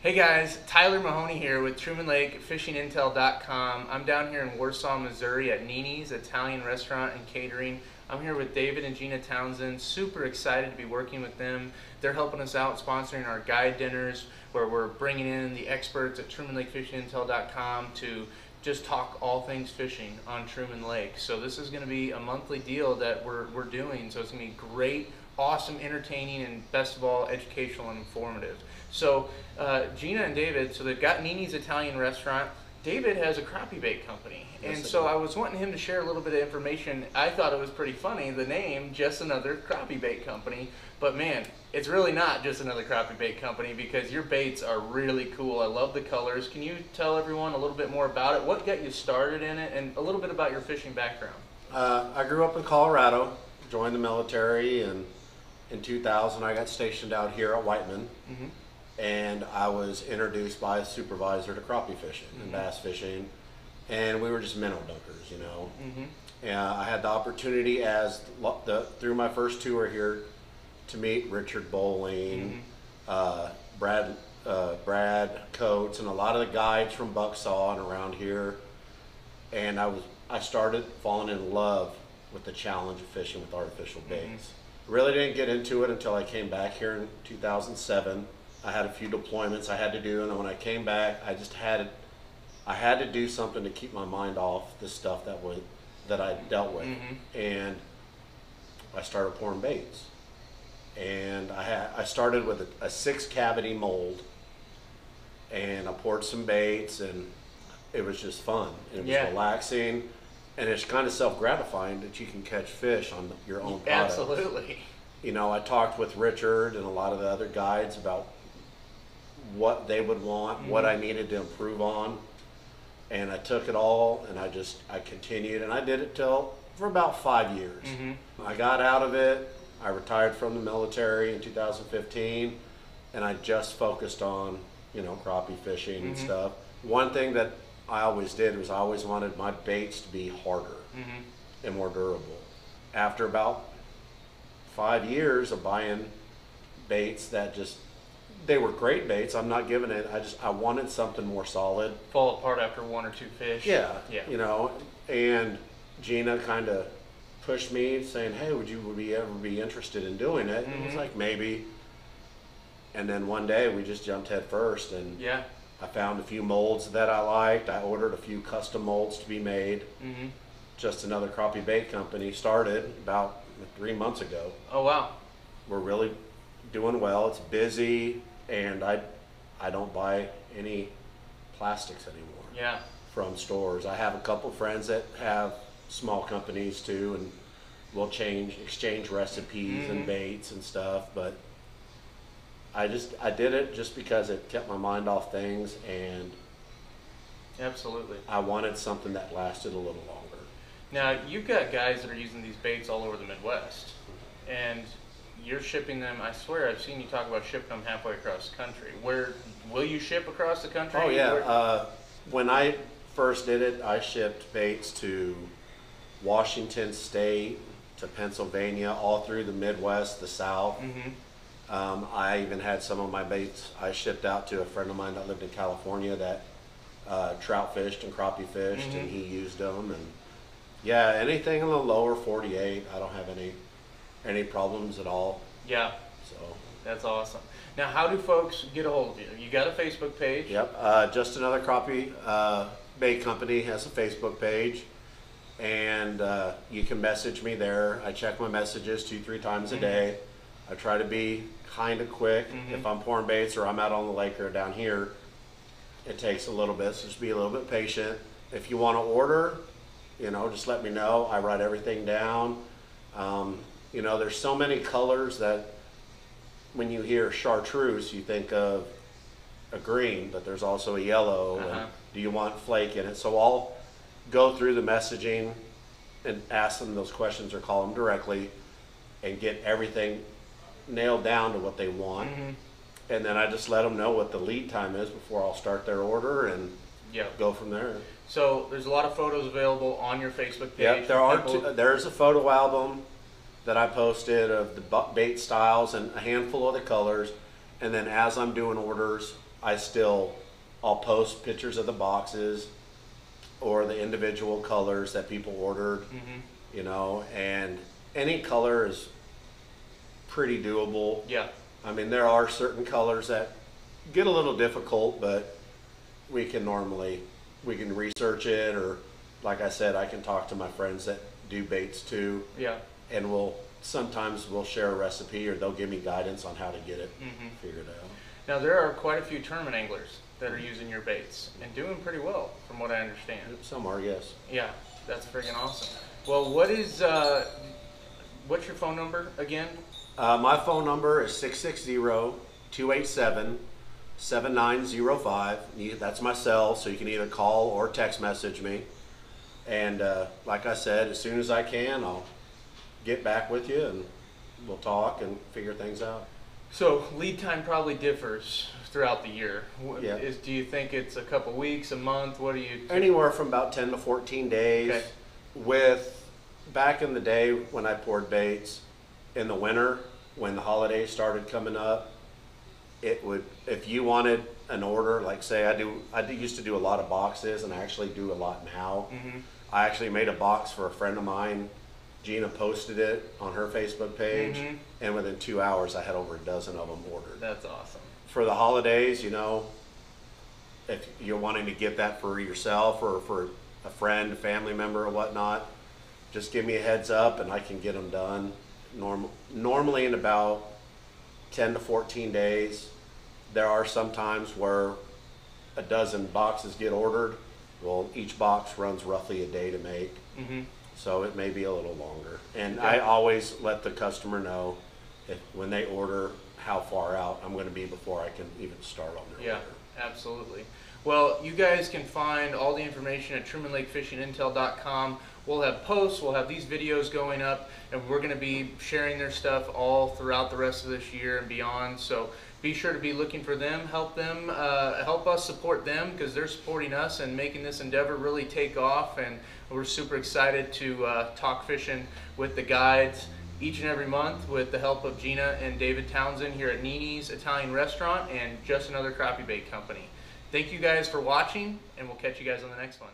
Hey guys, Tyler Mahoney here with TrumanLakeFishingIntel.com. I'm down here in Warsaw, Missouri at Nini's Italian Restaurant and Catering. I'm here with David and Gina Townsend. Super excited to be working with them. They're helping us out sponsoring our guide dinners where we're bringing in the experts at TrumanLakeFishingIntel.com to just talk all things fishing on Truman Lake. So this is going to be a monthly deal that we're doing. So it's going to be great, awesome, entertaining, and best of all, educational and informative. So Gina and David, so they've got Nini's Italian Restaurant. David has a crappie bait company, and so I was wanting him to share a little bit of information. I thought it was pretty funny, the name, Just Another Crappie Bait Company, but man, it's really not just another crappie bait company because your baits are really cool. I love the colors. Can you tell everyone a little bit more about it? What got you started in it, and a little bit about your fishing background? I grew up in Colorado, joined the military, and in 2000 I got stationed out here at Whiteman. And I was introduced by a supervisor to crappie fishing and bass fishing, and we were just minnow dunkers, you know. And I had the opportunity through my first tour here to meet Richard Bowling, Brad Coates, and a lot of the guides from Bucksaw and around here. And I started falling in love with the challenge of fishing with artificial baits. Really didn't get into it until I came back here in 2007. I had a few deployments I had to do, and then when I came back, I had to do something to keep my mind off the stuff that I dealt with, and I started pouring baits. And I started with a 6-cavity mold, and I poured some baits, and it was just fun. It was relaxing, and it's kind of self-gratifying that you can catch fish on your own product. Absolutely. You know, I talked with Richard and a lot of the other guides about what they would want, what I needed to improve on, and I took it all and I continued, and I did it for about 5 years. I got out of it. I retired from the military in 2015, and I just focused on, you know, crappie fishing and stuff. One thing that I always did was I always wanted my baits to be harder and more durable. After about 5 years of buying baits they were great baits. I'm not giving it. I wanted something more solid. Fall apart after 1 or 2 fish. Yeah. You know, and Gina kind of pushed me saying, hey, would you ever be interested in doing it? And I was like, maybe. And then one day we just jumped head first, and I found a few molds that I liked. I ordered a few custom molds to be made. Just Another Crappie Bait Company started about 3 months ago. Oh, wow. We're really doing well. It's busy, and I don't buy any plastics anymore from stores. I have a couple friends that have small companies too, and we'll exchange recipes and baits and stuff, but I did it just because it kept my mind off things, and absolutely, I wanted something that lasted a little longer. Now, you've got guys that are using these baits all over the Midwest, and you're shipping them. I swear I've seen you talk about shipping them halfway across the country. Where will you ship across the country? Oh yeah. When I first did it, I shipped baits to Washington State, to Pennsylvania, all through the Midwest, the South. I even had some of my baits I shipped out to a friend of mine that lived in California that trout fished and crappie fished, and he used them. And yeah, anything in the lower 48, I don't have any problems at all. Yeah. So that's awesome. Now, how do folks get a hold of you? You got a Facebook page? Yep. Just Another Crappie Bait Company has a Facebook page, and you can message me there. I check my messages 2-3 times a day. I try to be kind of quick. If I'm pouring baits or I'm out on the lake or down here, it takes a little bit, so just be a little bit patient. If you want to order, you know, just let me know. I write everything down. You know, there's so many colors that when you hear chartreuse, you think of a green, but there's also a yellow. And do you want flake in it? So I'll go through the messaging and ask them those questions or call them directly and get everything nailed down to what they want. And then I just let them know what the lead time is before I'll start their order and go from there. So there's a lot of photos available on your Facebook page. Yeah, there's a photo album that I posted of the bait styles and a handful of the colors, and then as I'm doing orders, I'll post pictures of the boxes or the individual colors that people ordered, you know, and any color is pretty doable. Yeah. I mean, there are certain colors that get a little difficult, but we can research it, or like I said, I can talk to my friends that do baits too. Yeah. And sometimes we'll share a recipe, or they'll give me guidance on how to get it figured out. Now, there are quite a few tournament anglers that are using your baits and doing pretty well, from what I understand. Some are, yes. Yeah, that's freaking awesome. Well, what's your phone number again? My phone number is 660-287-7905. That's my cell, so you can either call or text message me. And like I said, as soon as I can, I'll get back with you and we'll talk and figure things out. So lead time probably differs throughout the year. Yeah. Do you think it's a couple weeks, a month? What do you? Anywhere from about 10 to 14 days. Okay. Back in the day when I poured baits in the winter, when the holidays started coming up, if you wanted an order, like say I used to do a lot of boxes, and I actually do a lot now. I actually made a box for a friend of mine. Gina posted it on her Facebook page, and within 2 hours I had over a dozen of them ordered. That's awesome. For the holidays, you know, if you're wanting to get that for yourself or for a friend, a family member or whatnot, just give me a heads up and I can get them done. Normally in about 10 to 14 days. There are some times where a dozen boxes get ordered. Well, each box runs roughly a day to make. So it may be a little longer. And I always let the customer know when they order how far out I'm going to be before I can even start on their order. Absolutely. Well, you guys can find all the information at TrumanLakeFishingIntel.com. We'll have posts, we'll have these videos going up, and we're going to be sharing their stuff all throughout the rest of this year and beyond. So be sure to be looking for them, help us support them, because they're supporting us and making this endeavor really take off. And we're super excited to talk fishing with the guides each and every month with the help of Gina and David Townsend here at Nini's Italian Restaurant and Just Another Crappie Bait Company. Thank you guys for watching, and we'll catch you guys on the next one.